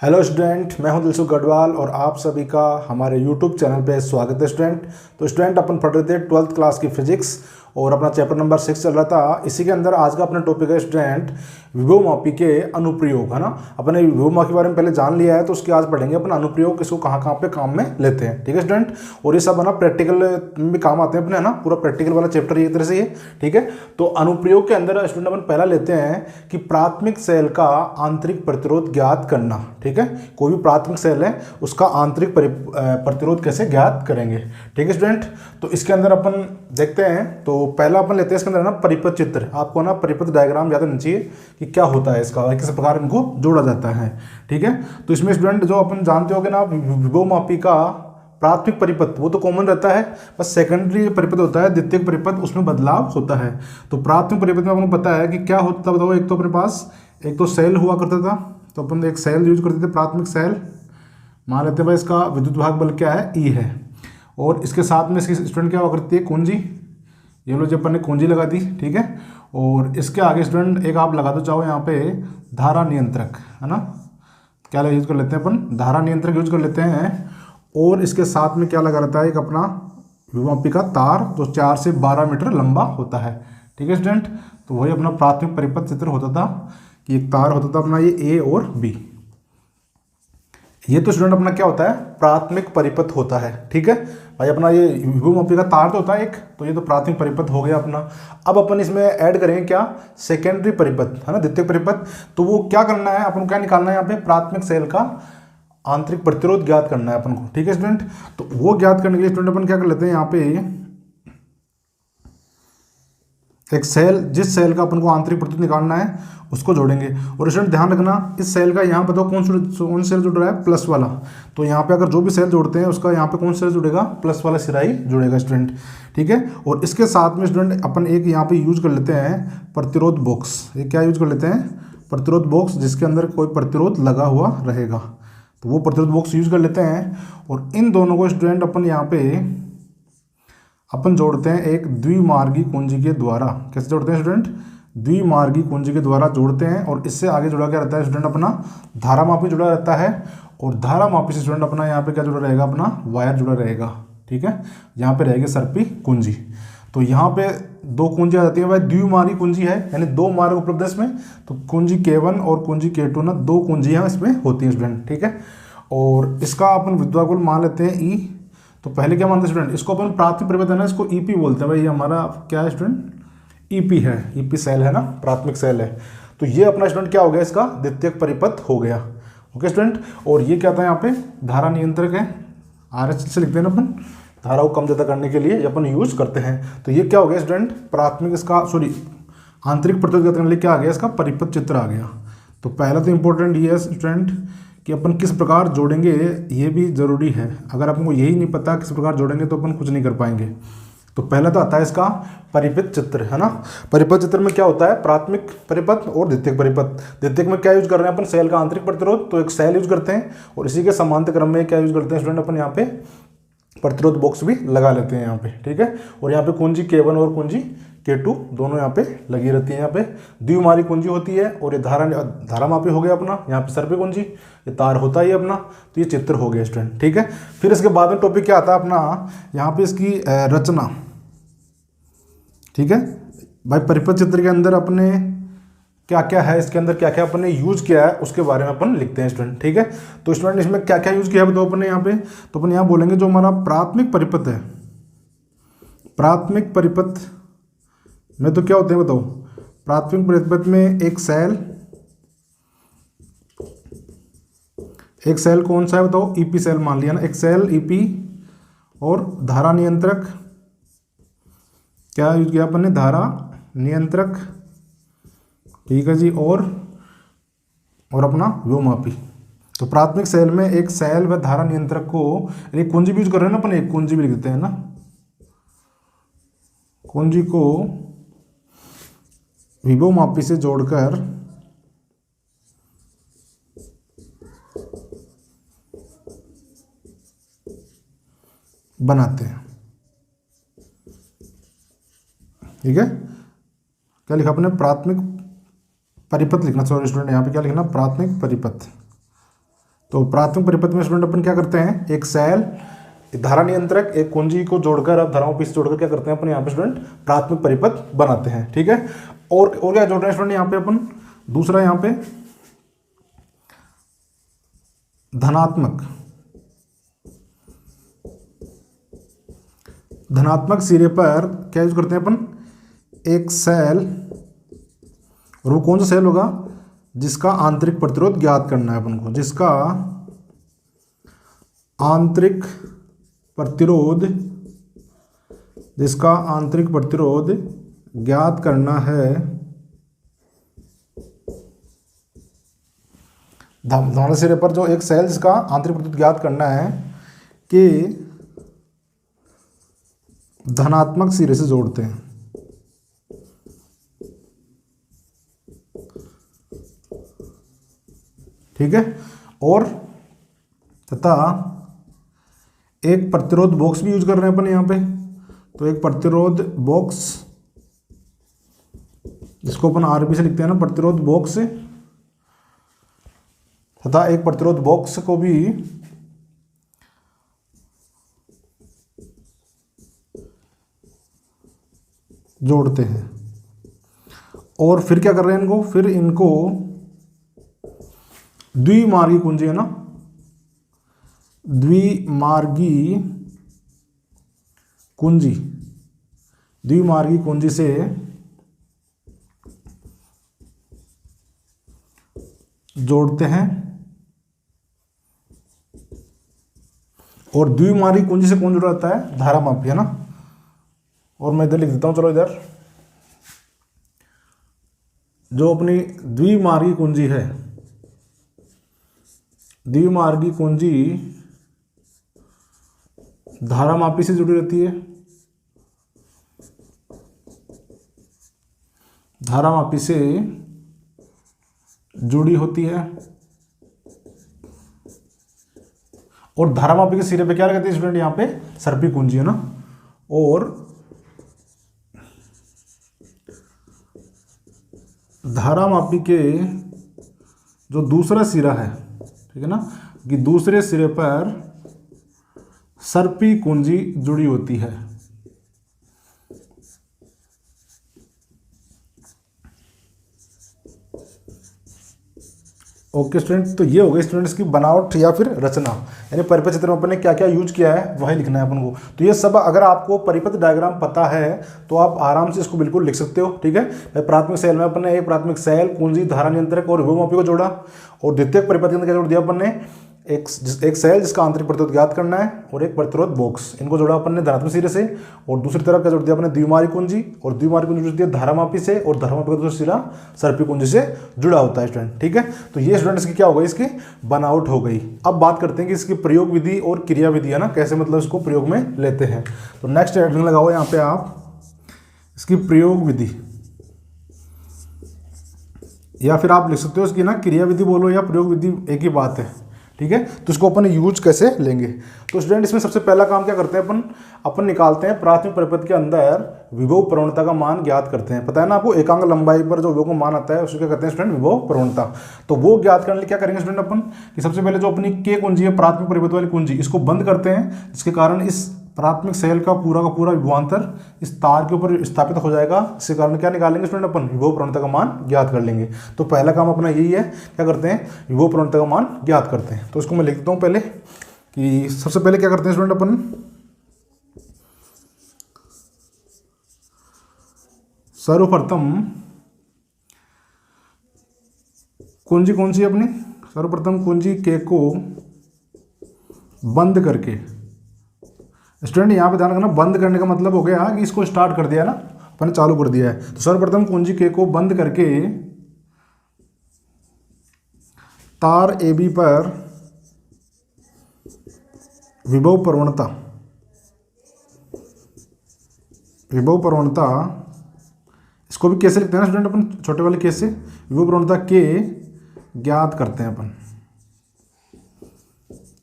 Hello student, मैं हूं दिलसुख गढ़वाल और आप सभी का हमारे यूट्यूब चैनल पे स्वागत है। स्टूडेंट अपन पढ़ रहे थे 12th क्लास की फिजिक्स और अपना चैप्टर नंबर 6 चल रहा था। इसी के अंदर आज का अपना टॉपिक है स्टूडेंट विभवमापी के अनुप्रयोग, है ना। अपने विभवमापी के बारे में पहले जान लिया है, तो उसके आज पढ़ेंगे अपन अनुप्रयोग किसको कहाँ कहाँ पे काम में लेते हैं। ठीक है स्टूडेंट, और ये सब है ना प्रैक्टिकल में भी काम आते हैं अपने, है ना। पूरा प्रैक्टिकल वाला चैप्टर ये तरह से ही है। ठीक है, तो अनुप्रयोग के अंदर स्टूडेंट अपन पहला लेते हैं कि प्राथमिक सेल का आंतरिक प्रतिरोध ज्ञात करना। ठीक है, कोई भी प्राथमिक सेल है उसका आंतरिक प्रतिरोध कैसे ज्ञात करेंगे। ठीक है स्टूडेंट, तो इसके अंदर अपन देखते हैं। तो पहला अपन लेते हैं इसके अंदर ना परिपथ चित्र। आपको ना परिपथ डायग्राम याद होना चाहिए कि क्या होता है इसका, किस प्रकार इनको जोड़ा जाता है। ठीक है, तो इसमें स्टूडेंट जो अपन जानते हो कि ना विभवमापी का प्राथमिक परिपथ वो तो कॉमन रहता है, बस सेकेंडरी परिपथ होता है, द्वितीयक परिपथ, उसमें बदलाव होता है। तो प्राथमिक परिपथ में आपको पता है कि क्या होता है, बताओ। एक तो अपने पास एक तो सेल हुआ करता था, तो अपन एक सेल यूज करते थे, प्राथमिक सेल। मान लेते हैं भाई इसका विद्युत भाग बल क्या है, ई है। और इसके साथ में इसकी स्टूडेंट क्या हुआ करती है, कुंजी। ये लो, जब अपन ने कुंजी लगा दी, ठीक है। और इसके आगे स्टूडेंट एक आप लगा दो चाहो यहाँ पे धारा नियंत्रक, है ना। क्या यूज कर लेते हैं अपन, धारा नियंत्रक यूज कर लेते हैं। और इसके साथ में क्या लगा रहता है, एक अपना विभवमापी का तार जो 4 से 12 मीटर लंबा होता है। ठीक है स्टूडेंट, तो वही अपना प्राथमिक परिपथ चित्र होता था कि एक तार होता था अपना ये ए और बी। ये तो स्टूडेंट अपना क्या होता है, प्राथमिक परिपथ होता है। ठीक है भाई, अपना ये विभवमापी का तार तो होता है एक, तो ये तो प्राथमिक परिपथ हो गया अपना। अब अपन इसमें ऐड करेंगे क्या, सेकेंडरी परिपथ, है ना, द्वितीयक परिपथ। तो वो क्या करना है अपन को, क्या निकालना है यहाँ पे, प्राथमिक सेल का आंतरिक प्रतिरोध ज्ञात करना है अपन को। ठीक है स्टूडेंट, तो वो ज्ञात करने के लिए स्टूडेंट अपन क्या कर लेते हैं, यहाँ पे एक सेल, जिस सेल का अपन को आंतरिक प्रतिरोध निकालना है उसको जोड़ेंगे। और स्टूडेंट ध्यान रखना, इस सेल का यहाँ बताओ कौन सेल जुड़ रहा है, प्लस वाला। तो यहाँ पे अगर जो भी सेल जोड़ते हैं उसका यहाँ पे कौन सेल जुड़ेगा, प्लस वाला सिरा ही जुड़ेगा स्टूडेंट। ठीक है, और इसके साथ में स्टूडेंट अपन एक यहाँ पे यूज कर लेते हैं प्रतिरोध बॉक्स। ये क्या यूज कर लेते हैं, प्रतिरोध बॉक्स, जिसके अंदर कोई प्रतिरोध लगा हुआ रहेगा, तो वो प्रतिरोध बॉक्स यूज कर लेते हैं। और इन दोनों को स्टूडेंट अपन यहाँ पे अपन जोड़ते हैं एक द्विमार्गी कुंजी के द्वारा। कैसे जोड़ते हैं स्टूडेंट, द्विमार्गी कुंजी के द्वारा जोड़ते हैं। और इससे आगे जुड़ा क्या रहता है स्टूडेंट, अपना धारामापी जुड़ा रहता है। और धारामापी से स्टूडेंट अपना यहाँ पे क्या जुड़ा रहेगा, अपना वायर जुड़ा रहेगा। ठीक है, यहाँ पे रहेगी सर्पी कुंजी। तो यहाँ पे दो कुंजी आ जाती है भाई, द्विमार्गी कुंजी है, यानी दो मार्ग उपलब्ध है इसमें। तो कुंजी K1 और कुंजी K2 ना, दो कुंजियाँ इसमें होती हैं स्टूडेंट। ठीक है, और इसका अपन विद्युत बल मान लेते हैं ई। तो पहले क्या मानते हैं स्टूडेंट, इसको अपन प्राथमिक परिपथ है ना, इसको ईपी बोलते हैं भाई। ये हमारा क्या है स्टूडेंट, ईपी है, ईपी सेल है ना, प्राथमिक सेल है। तो ये अपना स्टूडेंट क्या हो गया, इसका द्वितीयक परिपथ हो गया। ओके स्टूडेंट, और ये क्या था यहाँ पे, धारा नियंत्रक है, आरएच से लिखते हैं ना अपन, धारा को कम ज़्यादा करने के लिए अपन यूज करते हैं। तो ये क्या हो गया स्टूडेंट, प्राथमिक इसका आंतरिक प्रतिरोध करने के लिए क्या आ गया, इसका परिपथ चित्र आ गया। तो पहला तो इंपॉर्टेंट ये है स्टूडेंट कि अपन किस प्रकार जोड़ेंगे, ये भी जरूरी है। अगर आपको यही नहीं पता किस प्रकार जोड़ेंगे तो अपन कुछ नहीं कर पाएंगे। तो पहला तो आता है इसका परिपथ चित्र, है ना। परिपथ चित्र में क्या होता है, प्राथमिक परिपथ और द्वितीयक परिपथ। द्वितीयक में क्या यूज कर रहे हैं अपन, सेल का आंतरिक प्रतिरोध, तो एक सेल यूज करते हैं। और इसी के समांतर क्रम में क्या यूज करते हैं स्टूडेंट, अपन यहाँ पे प्रतिरोध बॉक्स भी लगा लेते हैं यहाँ पे। ठीक है, और यहाँ पे कुंजी K1 और कुंजी K2 दोनों यहाँ पे लगी रहती है। यहाँ पे द्विमार्गी कुंजी होती है। और ये धारामापी हो गया अपना, यहाँ पे सर्पी कुंजी, ये तार होता ही अपना। तो ये चित्र हो गया स्टूडेंट। ठीक है, फिर इसके बाद में टॉपिक क्या आता है अपना, यहाँ पे इसकी रचना। ठीक है भाई, परिपथ चित्र के अंदर अपने क्या क्या है, इसके अंदर क्या क्या अपन ने यूज किया है उसके बारे में अपन लिखते हैं स्टूडेंट। ठीक है, तो स्टूडेंट इसमें क्या क्या यूज किया है बताओ अपन ने यहाँ पे। तो अपन यहाँ बोलेंगे जो हमारा प्राथमिक परिपथ है, प्राथमिक परिपथ में तो क्या होते हैं बताओ, प्राथमिक परिपथ में एक सेल कौन सा है बताओ, ईपी सेल मान लिया ना, एक सेल ईपी। और धारा नियंत्रक, क्या यूज किया अपन ने, धारा नियंत्रक। ठीक है जी, और अपना विभवमापी। तो प्राथमिक सेल में एक सेल व धारा नियंत्रक को, एक कुंजी भी यूज कर रहे हैं ना अपन, एक कुंजी भी लिख देते हैं ना, कुंजी को विभवमापी से जोड़कर बनाते हैं। ठीक है, क्या लिखा अपने, प्राथमिक परिपथ लिखना, सॉरी स्टूडेंट यहाँ पे क्या लिखना, प्राथमिक परिपथ। तो प्राथमिक परिपथ में स्टूडेंट अपन क्या करते हैं, एक सेल, धारा नियंत्रक, एक कुंजी को जोड़कर, अब धाराओं पीस जोड़कर क्या करते हैं अपन यहाँ पे स्टूडेंट प्राथमिक परिपथ बनाते हैं। ठीक है, और क्या जोड़ रहे हैं स्टूडेंट यहाँ पे अपन, दूसरा यहाँ पे धनात्मक सिरे पर क्या यूज करते हैं अपन, एक सेल, और वो कौन सा सेल होगा, जिसका आंतरिक प्रतिरोध ज्ञात करना है अपन को, जिसका आंतरिक प्रतिरोध ज्ञात करना है। धनात्मक सिरे पर जो एक सेल जिसका आंतरिक प्रतिरोध ज्ञात करना है कि धनात्मक सिरे से जोड़ते हैं। ठीक है, और तथा एक प्रतिरोध बॉक्स भी यूज कर रहे हैं अपन यहाँ पे, तो एक प्रतिरोध बॉक्स, जिसको अपन आरबी से लिखते हैं ना, प्रतिरोध बॉक्स, तथा एक प्रतिरोध बॉक्स को भी जोड़ते हैं। और फिर क्या कर रहे हैं इनको, फिर इनको द्विमार्गी कुंजी है ना, द्विमार्गी कुंजी से जोड़ते हैं। और द्विमार्गी कुंजी से कौन जुड़ा रहता है, धारामापी है ना। और मैं इधर लिख देता हूं, चलो इधर जो अपनी द्विमार्गी कुंजी है, द्विमार्गी कुंजी धारामापी से जुड़ी रहती है, धारामापी से जुड़ी होती है। और धारामापी के सिरे पे क्या लगाती है स्टूडेंट, यहाँ पे सर्पी कुंजी है ना। और धारामापी के जो दूसरा सिरा है, ठीक है ना, कि दूसरे सिरे पर सर्पी कुंजी जुड़ी होती है। ओके स्टूडेंट, तो ये हो गई स्टूडेंट्स की बनावट या फिर रचना, यानी परिपथ चित्र में अपन ने क्या क्या यूज किया है वही लिखना है अपन को। तो ये सब अगर आपको परिपथ डायग्राम पता है तो आप आराम से इसको बिल्कुल लिख सकते हो। ठीक है, प्राथमिक सेल में अपन ने एक प्राथमिक सेल, कुंजी, धारा नियंत्रक और विभवमापी को जोड़ा। और द्वितीयक परिपथ के अंदर क्या जोड़ दिया अपन ने, एक सेल जिसका आंतरिक प्रतिरोध ज्ञात करना है, और एक प्रतिरोध बॉक्स, इनको जोड़ा अपन ने धनात्मक सिरे से। और दूसरी तरफ क्या जोड़ दिया अपन ने, द्विमार्गी कुंजी, और द्विमार्गी कुंजी जोड़ दिया धारामापी से, और धारामापी का दूसरा सिरा सर्पी कुंजी से जुड़ा होता है स्टूडेंट। ठीक है, तो ये स्टूडेंट इसकी क्या हो गई, इसकी बनावट हो गई। अब बात करते हैं कि इसकी प्रयोग विधि और क्रिया विधि है ना, कैसे मतलब इसको प्रयोग में लेते हैं। तो नेक्स्ट हेडिंग लगाओ यहाँ पे आप, इसकी प्रयोग विधि, या फिर आप लिख सकते हो इसकी ना क्रिया विधि बोलो या प्रयोग विधि, एक ही बात है। ठीक है, तो इसको अपन यूज कैसे लेंगे। तो स्टूडेंट इसमें सबसे पहला काम क्या करते हैं अपन निकालते हैं प्राथमिक परिपथ के अंदर विभव प्रवणता का मान ज्ञात करते हैं। पता है ना आपको, एकांक लंबाई पर जो विभव का मान आता है उसको क्या कहते हैं स्टूडेंट, विभव प्रवणता। तो वो ज्ञात करने के लिए क्या करेंगे स्टूडेंट अपन, कि सबसे पहले जो अपनी के कुंजी है, प्राथमिक परिपथ वाली कुंजी, इसको बंद करते हैं, जिसके कारण इस प्राथमिक सेल का पूरा विभवांतर इस तार के ऊपर स्थापित हो जाएगा। इसके कारण क्या निकालेंगे स्टूडेंट, अपन विभव प्रवणता का मान ज्ञात कर लेंगे। तो पहला काम अपना यही है, क्या करते हैं, विभव प्रवणता का मान ज्ञात करते हैं। तो इसको मैं लिख देता हूं पहले, कि सबसे पहले क्या करते हैं स्टूडेंट अपन, सर्वप्रथम कुंजी कौन सी अपनी, सर्वप्रथम कुंजी के को बंद करके, स्टूडेंट यहाँ पे ध्यान रखना, बंद करने का मतलब हो गया कि इसको स्टार्ट कर दिया ना, अपन चालू कर दिया है। तो सर्वप्रथम कुंजी के को बंद करके तार AB पर विभव प्रवणता, इसको भी कैसे लिखते हैं ना स्टूडेंट अपन, छोटे वाले केस से, विभव प्रवणता के ज्ञात करते हैं अपन।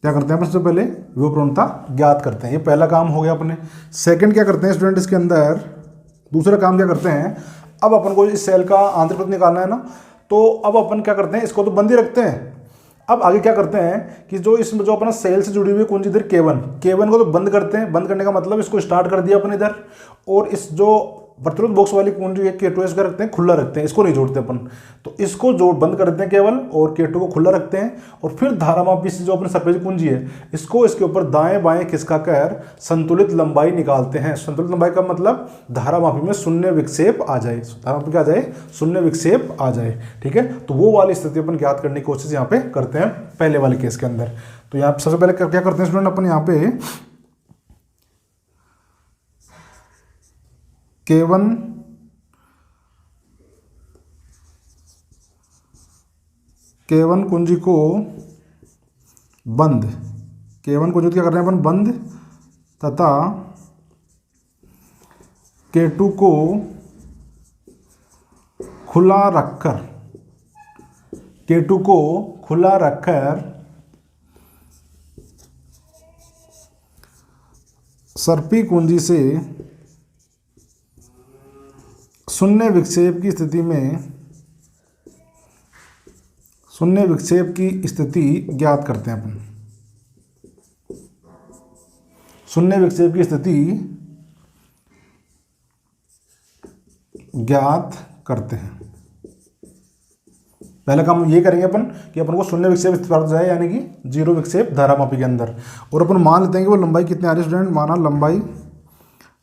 क्या करते हैं अपन, सबसे पहले विभव प्रवणता ज्ञात करते हैं। ये पहला काम हो गया अपने। सेकंड क्या करते हैं स्टूडेंट इसके अंदर, दूसरा काम क्या करते हैं, अब अपन को इस सेल का आंतरिक प्रतिरोध निकालना है ना, तो अब अपन क्या करते हैं, इसको तो बंद ही रखते हैं, अब आगे क्या करते हैं कि जो इसमें जो अपना सेल से जुड़ी हुई कुंजी इधर K1 को तो बंद करते हैं। बंद करने का मतलब इसको स्टार्ट कर दिया अपन इधर, और इस जो प्रतिरोध बॉक्स वाली कुंजी K2 इसका रखते हैं खुला, रखते हैं, इसको नहीं जोड़ते अपन। तो इसको जोड़ बंद करते हैं केवल, और K2 को खुला रखते हैं, और फिर धारामापी से जो अपनी सर्पेज कुंजी है इसको इसके ऊपर दाएं बाएं खिसका कर संतुलित लंबाई निकालते हैं। संतुलित लंबाई का मतलब धारामापी में शून्य विक्षेप आ जाए, धारामापी क्या आ जाए, शून्य विक्षेप आ जाए। ठीक है, तो वो वाली स्थिति अपन ज्ञात करने की कोशिश यहाँ पे करते हैं पहले वाले केस के अंदर। तो यहाँ सबसे पहले क्या करते हैं स्टूडेंट, अपन यहाँ पे K1 कुंजी को बंद, K1 कुंजी क्या कर रहे हैं अपन, बंद, तथा K2 को खुला रखकर, K2 को खुला रखकर सर्पी कुंजी से शून्य विक्षेप की स्थिति में, शून्य विक्षेप की स्थिति ज्ञात करते हैं अपन। शून्य विक्षेप की स्थिति ज्ञात करते हैं। पहले काम ये करेंगे अपन कि अपन को शून्य विक्षेप स्थिति प्राप्त हो जाए, यानी कि जीरो विक्षेप धारामापी के अंदर। और अपन मान लेते हैं कि वो लंबाई कितनी आ रही है स्टूडेंट,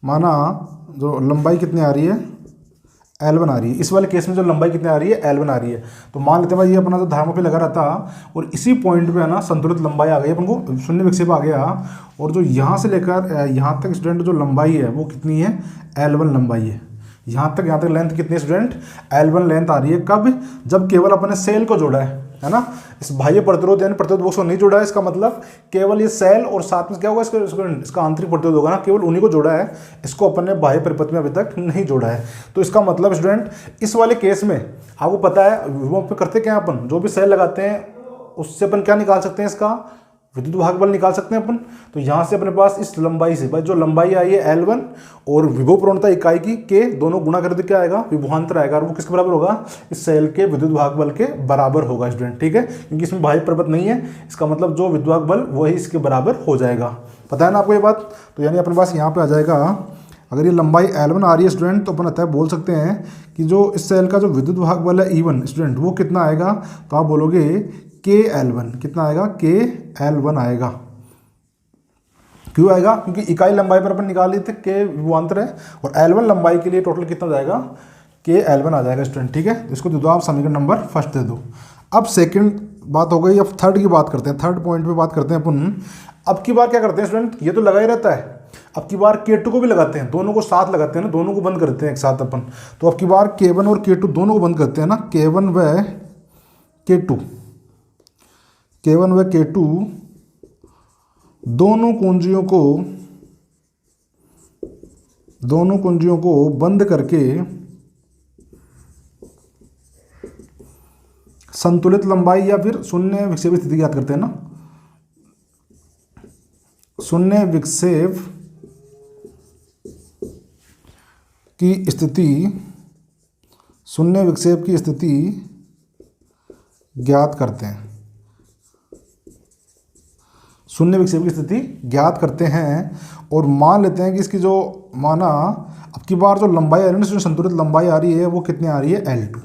माना जो लंबाई कितनी आ रही है, L1 आ रही है। इस वाले केस में जो लंबाई कितनी आ रही है, L1 आ रही है। तो मान लेते हैं भाई ये अपना जो धारामापी लगा रहा था, और इसी पॉइंट पे है ना संतुलित लंबाई आ गई, अपन को शून्य विक्षेप आ गया, और जो यहाँ से लेकर यहाँ तक स्टूडेंट जो लंबाई है वो कितनी है, L1 लंबाई है। यहाँ तक लेंथ कितनी है स्टूडेंट, L1 लेंथ आ रही है। कब, जब केवल अपने सेल को जोड़ा है ना, इस बाह्य प्रतिरोध यानी प्रतिरोध बॉक्स को नहीं जोड़ा है। इसका मतलब केवल ये सेल और साथ में क्या होगा, इसका आंतरिक प्रतिरोध होगा ना, केवल उन्हीं को जोड़ा है, इसको अपन ने बाह्य परिपथ में अभी तक नहीं जोड़ा है। तो इसका मतलब स्टूडेंट इस वाले केस में आपको पता है वो पे करते क्या, अपन जो भी सेल लगाते हैं उससे अपन क्या निकाल सकते हैं, इसका विद्युत भाग बल निकाल सकते हैं अपन। तो यहाँ से अपने पास इस लंबाई से भाई जो लंबाई आई है L1 और विभव प्रवणता इकाई की K दोनों गुणा कर दे क्या आएगा, विभवांतर आएगा, और वो किसके बराबर होगा, इस सेल के विद्युत भाग बल के बराबर होगा स्टूडेंट। ठीक है, क्योंकि इसमें बाह्य परिपथ नहीं है, इसका मतलब जो विद्युत भाग बल वही इसके बराबर हो जाएगा। पता है ना आपको ये बात। तो यानी अपने पास यहाँ पे आ जाएगा, अगर ये लंबाई L1 आ रही है स्टूडेंट, तो अपन अतः बोल सकते हैं कि जो इस सेल का जो विद्युत भाग बल है E1 स्टूडेंट, वो कितना आएगा, तो आप बोलोगे KL1, कितना आएगा, KL1 आएगा। क्यों आएगा, क्योंकि इकाई लंबाई पर अपन निकाल लिए थे, K विभवांतर है, और L1 लंबाई के लिए टोटल कितना जाएगा, KL1 आ जाएगा स्टूडेंट। ठीक है, तो इसको दे दो आप समीकरण नंबर फर्स्ट दे दो। अब सेकंड बात हो गई, अब थर्ड की बात करते हैं, थर्ड पॉइंट पे बात करते हैं अपन। अब की बार क्या करते हैं स्टूडेंट, ये तो लगा ही रहता है, अब की बार K2 को भी लगाते हैं, दोनों को साथ लगाते हैं ना, दोनों को बंद करते हैं एक साथ अपन। तो अब की बार K1 और K2 दोनों को बंद करते हैं ना, K1 व K2, K1 व K2 दोनों कुंजियों को बंद करके संतुलित लंबाई या फिर शून्य विक्षेप स्थिति ज्ञात करते हैं ना, शून्य विक्षेप की स्थिति, शून्य विक्षेप की स्थिति ज्ञात करते हैं, शून्य विक्षेप की स्थिति ज्ञात करते हैं। और मान लेते हैं कि इसकी जो माना अब की बार जो लंबाई आ रही है ना, संतुलित लंबाई आ रही है वो कितनी आ रही है, L2।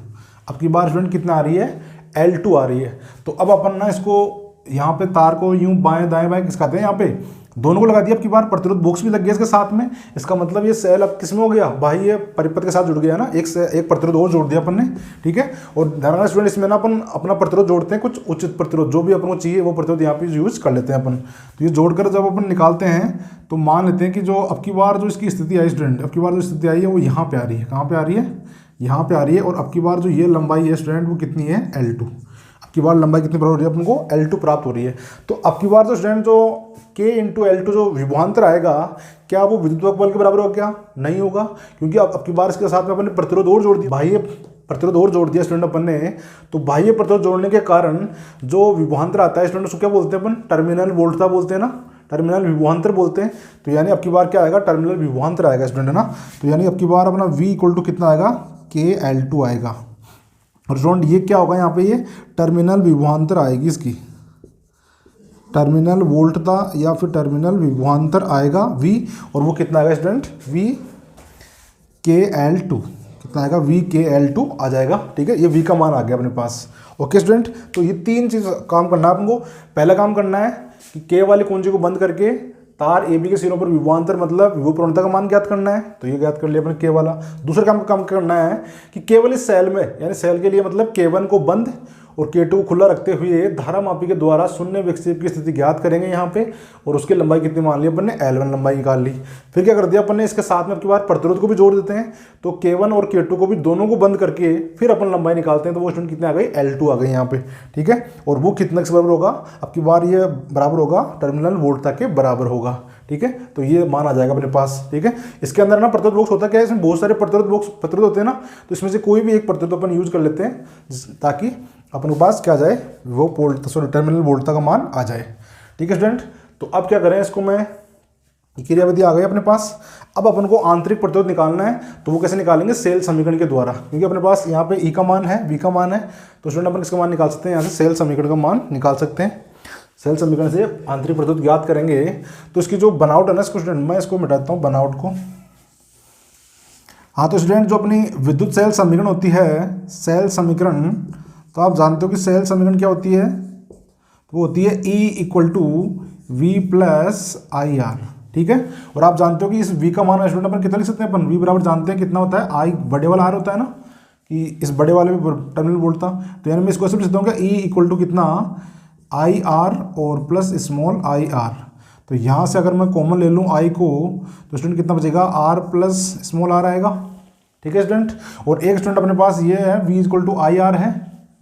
अब की बार स्टूडेंट कितना आ रही है, L2 आ रही है। तो अब अपन ना इसको यहाँ पे तार को यूं बाएं दाएं बाएं खिसकाते हैं, यहाँ पे दोनों को लगा दिया। अब की बार प्रतिरोध बॉक्स भी लग गया इसके साथ में। इसका मतलब ये सेल अब किसमें हो गया, बाह्य परिपथ के साथ जुड़ गया ना, एक प्रतिरोध और जोड़ दिया अपन ने। ठीक है, और ध्यान रखना स्टूडेंट, इसमें ना अपन अपना प्रतिरोध जोड़ते हैं, कुछ उचित प्रतिरोध जो भी अपन को चाहिए वो प्रतिरोध यहाँ पे यूज कर लेते हैं अपन। तो ये जोड़कर जब अपन निकालते हैं तो मान लेते हैं कि जो अब की बार जो इसकी स्थिति आई स्टूडेंट, अब की बार जो स्थिति आई है वो यहाँ पे आ रही है, कहाँ पे आ रही है, यहाँ पे आ रही है। और अब की बार जो ये लंबाई है स्टूडेंट वो कितनी है, L2। अब की बार लंबाई कितनी प्राप्त हो रही है अपन को, L2 प्राप्त हो रही है। तो अब की बार जो स्टूडेंट जो K × L2 जो विभवांतर आएगा, क्या वो विद्युत भाग बल के बराबर होगा, क्या नहीं होगा, क्योंकि अब की बार इसके साथ में अपन ने प्रतिरोध और जोड़ दिया, बाह्य प्रतिरोध और जोड़ दिया स्टूडेंट अपन ने। तो बाह्य प्रतिरोध जोड़ने के कारण जो विभवांतर आता है स्टूडेंट उसको क्या बोलते हैं अपन, टर्मिनल वोल्टता बोलते हैं ना, टर्मिनल विभवांतर बोलते हैं। तो यानी अब की बार क्या आएगा, टर्मिनल विभवांतर आएगा स्टूडेंट, है ना। तो यानी अब की बार अपना V = कितना आएगा, KL2 आएगा। और स्टूडेंट ये क्या होगा, यहाँ पे ये टर्मिनल विभवांतर आएगी इसकी, टर्मिनल वोल्टता या फिर टर्मिनल विभवांतर आएगा V, और वो कितना आएगा स्टूडेंट, VKL2, कितना आएगा, VKL2 आ जाएगा। ठीक है, ये V का मान आ गया अपने पास। ओके स्टूडेंट, तो ये 3 चीज़ काम करना है आपको। पहला काम करना है कि K वाली कुंजी को बंद करके तार AB के सिरों पर विभवांतर मतलब विभव प्रवणता का मान ज्ञात करना है, तो ये ज्ञात कर लिया अपने K वाला। दूसरा काम करना है कि केवल इस सेल में, यानी सेल के लिए मतलब K1 को बंद और K2 को खुला रखते हुए धारा मापी के द्वारा शून्य विक्षेप की स्थिति ज्ञात करेंगे यहाँ पे, और उसकी लंबाई कितनी मान ली अपन ने, L1 लंबाई निकाल ली। फिर क्या कर दिया अपन ने, इसके साथ में अब की बार प्रतिरोध को भी जोड़ देते हैं, तो K1 और K2 को भी दोनों को बंद करके फिर अपन लंबाई निकालते हैं, तो वो स्टूडेंट कितने आ गई, L2 आ गई यहाँ पे। ठीक है, और वो कितने के बराबर होगा, अब की बार ये बराबर होगा टर्मिनल वोल्टता के बराबर होगा। ठीक है, तो ये मान आ जाएगा अपने पास। ठीक है, इसके अंदर ना प्रतिरोध बॉक्स होता क्या है, इसमें बहुत सारे प्रतिरोध होते हैं ना, तो इसमें से कोई भी एक प्रतिरोध अपन यूज कर लेते हैं ताकि अपन के पास क्या आ जाए, वो टर्मिनल वोल्टता का मान आ जाए। ठीक है स्टूडेंट, तो अब क्या करें, इसको मैं क्रियाविधि आ गई अपने पास। अब अपन को आंतरिक प्रतिरोध निकालना है, तो वो कैसे निकालेंगे, सेल समीकरण के द्वारा, क्योंकि अपने पास यहाँ पे E का मान है, V का मान है, तो स्टूडेंट अपन इसका मान निकाल सकते हैं, यहाँ से सेल समीकरण का मान निकाल सकते हैं। सेल समीकरण से आंतरिक प्रतिरोध ज्ञात करेंगे, तो इसकी जो बनावट है ना, इसको स्टूडेंट मैं इसको मिटाता हूँ बनावट को। हाँ, तो स्टूडेंट जो अपनी विद्युत सेल समीकरण होती है, सेल समीकरण, तो आप जानते हो कि सेल समीकरण क्या होती है, वो होती है E = V+IR। ठीक है, और आप जानते हो कि इस V का मान स्टूडेंट अपन कितना लिख सकते हैं, अपन V बराबर जानते हैं कितना होता है, I बड़े वाला R होता है ना, कि इस बड़े वाले में टर्मिनल वोल्टता, तो यानी मैं इसको ऐसे लिख सकता हूँ कि E = कितना, IR और प्लस स्मॉल IR। तो यहाँ से अगर मैं कॉमन ले लूँ I को, तो स्टूडेंट कितना बचेगा, R प्लस स्मॉल R आएगा। ठीक है स्टूडेंट, और एक स्टूडेंट अपने पास ये है V = IR है,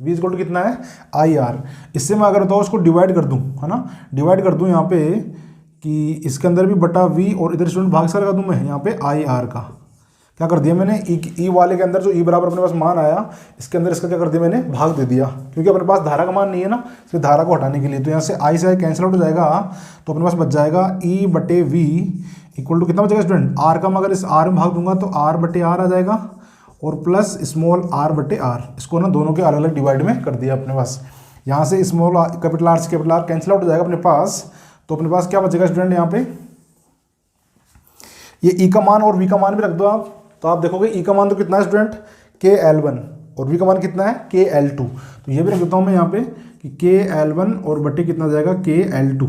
V = कितना है, IR। इससे मैं अगर बताऊँ इसको डिवाइड कर दूँ, है ना, डिवाइड कर दूँ यहाँ पे कि इसके अंदर भी बटा V, और इधर स्टूडेंट भाग से लगा दूँ मैं यहाँ पे IR का। क्या कर दिया मैंने, E वाले के अंदर जो E बराबर अपने पास मान आया, इसके अंदर इसका क्या कर दिया मैंने, भाग दे दिया, क्योंकि अपने पास धारा का मान नहीं है ना, इसलिए धारा को हटाने के लिए, तो यहाँ से I से I कैंसिल आउट हो जाएगा, तो अपने पास बच जाएगा E/V = कितना बचेगा स्टूडेंट, R का मैं अगर इस R में भाग दूंगा तो R/R आ जाएगा, और प्लस स्मॉल R/R। इसको ना दोनों के अलग अलग डिवाइड में कर दिया अपने पास। यहाँ से स्मॉल कैपिटल R से कैपिटल R कैंसिल आउट हो जाएगा अपने पास, तो अपने पास क्या बचेगा स्टूडेंट, यहाँ पे ये E का मान और V का मान भी रख दो आप, तो आप देखोगे E का मान तो कितना है स्टूडेंट, KL1, और V का मान कितना है, KL2। तो ये भी रख देता हूँ मैं यहाँ पे कि KL1 और बटे कितना जाएगा, KL2,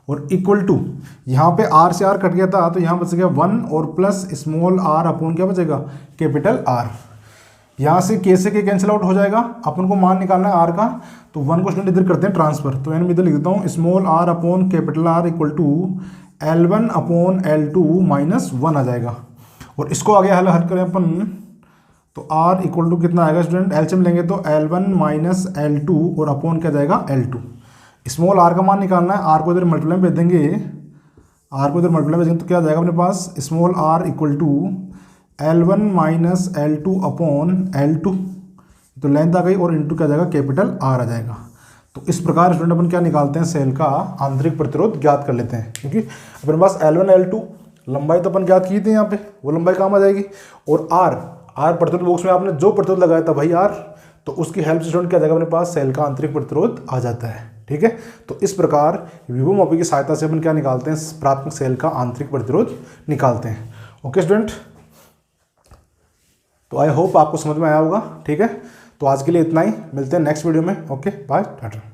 और इक्वल टू, यहाँ पे R से R कट गया था, तो यहाँ बच गया 1 और प्लस स्मॉल r अपॉन क्या बचेगा, कैपिटल R। यहाँ से K से K कैंसिल आउट हो जाएगा, अपन को मान निकालना है R का, तो 1 को स्टूडेंट इधर करते हैं ट्रांसफर, तो यानी मैं इधर लिख देता हूँ small r upon capital R = L1 upon L2 - 1 आ जाएगा। और इसको आगे हल करें अपन, तो R = कितना आएगा स्टूडेंट, एलसीएम लेंगे तो L1 - L2 और अपॉन क्या जाएगा, L2। स्मॉल r का मान निकालना है, r को इधर मल्टीप्लाई में भेज देंगे, r को इधर मल्टीप्लाई में भेजेंगे तो क्या आ जाएगा अपने पास, small r = L1 - L2 upon L2, तो लेंथ आ गई, और इंटू क्या जाएगा, कैपिटल R आ जाएगा। तो इस प्रकार स्टूडेंट अपन क्या निकालते हैं, सेल का आंतरिक प्रतिरोध ज्ञात कर लेते हैं, क्योंकि अपने पास L1 L2 लंबाई तो अपन ज्ञात की थी यहाँ पे, वो लंबाई काम आ जाएगी, और R प्रतिरोध बॉक्स में आपने जो प्रतिरोध लगाया था भाई R, तो उसकी हेल्प से स्टूडेंट क्या जाएगा अपने पास, सेल का आंतरिक प्रतिरोध आ जाता है। ठीक है, तो इस प्रकार विभव मापी की सहायता से अपन क्या निकालते हैं, प्राथमिक सेल का आंतरिक प्रतिरोध निकालते हैं। ओके स्टूडेंट, तो आई होप आपको समझ में आया होगा। ठीक है, तो आज के लिए इतना ही, मिलते हैं नेक्स्ट वीडियो में। Okay bye, Tata.